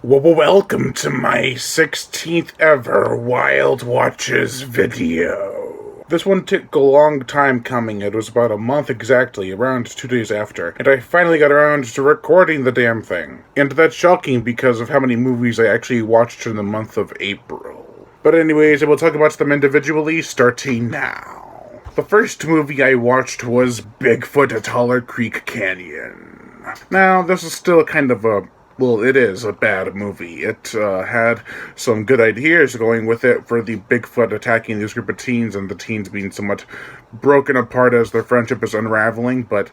Welcome to my 16th ever Wild Watches video. This one took a long time coming. It was about a month exactly, around 2 days after, and I finally got around to recording the damn thing. And that's shocking because of how many movies I actually watched in the month of April. But anyways, I will talk about them individually, starting now. The first movie I watched was Bigfoot at Holler Creek Canyon. Now, this is still kind of it is a bad movie. It had some good ideas going with it for the Bigfoot attacking this group of teens and the teens being somewhat broken apart as their friendship is unraveling, but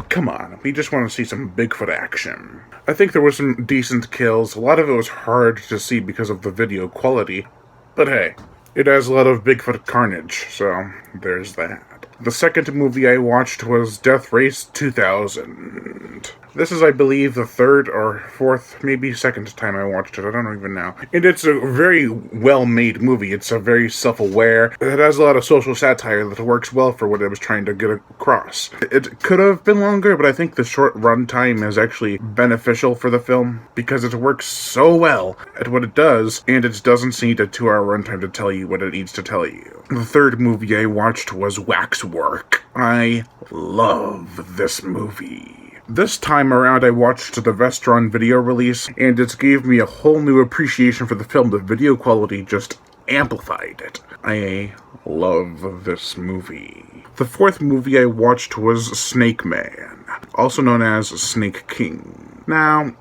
come on, we just want to see some Bigfoot action. I think there were some decent kills. A lot of it was hard to see because of the video quality, but hey, it has a lot of Bigfoot carnage, so there's that. The second movie I watched was Death Race 2000. This is, I believe, the third or fourth, maybe second time I watched it. I don't even know. And it's a very well-made movie. It's a very self-aware. It has a lot of social satire that works well for what it was trying to get across. It could have been longer, but I think the short runtime is actually beneficial for the film because it works so well at what it does, and it doesn't need a 2-hour runtime to tell you what it needs to tell you. The third movie I watched was Waxwork. I love this movie. This time around, I watched the Vestron video release, and it gave me a whole new appreciation for the film. The video quality just amplified it. I love this movie. The fourth movie I watched was Snake Man, also known as Snake King. Now,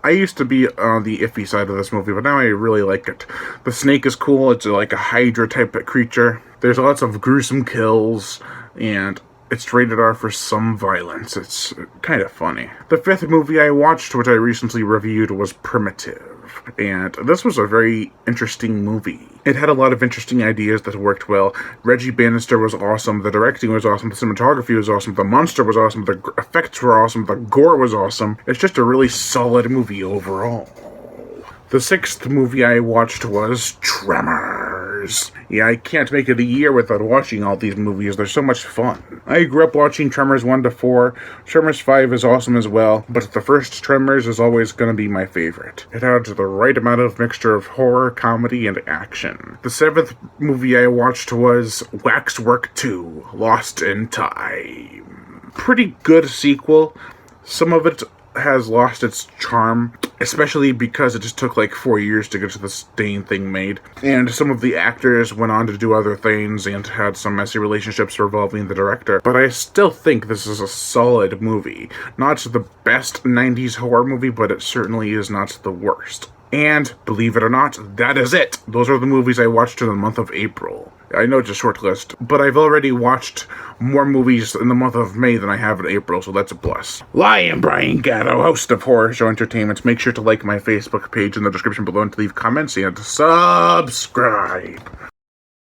I used to be on the iffy side of this movie, but now I really like it. The snake is cool. It's like a Hydra-type creature. There's lots of gruesome kills, and it's rated R for some violence. It's kind of funny. The fifth movie I watched, which I recently reviewed, was Primitive. And this was a very interesting movie. It had a lot of interesting ideas that worked well. Reggie Bannister was awesome, the directing was awesome, the cinematography was awesome, the monster was awesome, the effects were awesome, the gore was awesome. It's just a really solid movie overall. The sixth movie I watched was Tremors. Yeah, I can't make it a year without watching all these movies. They're so much fun. I grew up watching Tremors 1 to 4. Tremors 5 is awesome as well, but the first Tremors is always going to be my favorite. It had the right amount of mixture of horror, comedy, and action. The seventh movie I watched was Waxwork 2, Lost in Time. Pretty good sequel. Some of it has lost its charm, especially because it just took like 4 years to get to the dang thing made. And some of the actors went on to do other things and had some messy relationships revolving the director. But I still think this is a solid movie. Not the best 90s horror movie, but it certainly is not the worst. And, believe it or not, that is it! Those are the movies I watched in the month of April. I know it's a short list, but I've already watched more movies in the month of May than I have in April, so that's a plus. I am Brian Gatto, host of Horror Show Entertainment. Make sure to like my Facebook page in the description below and to leave comments and subscribe.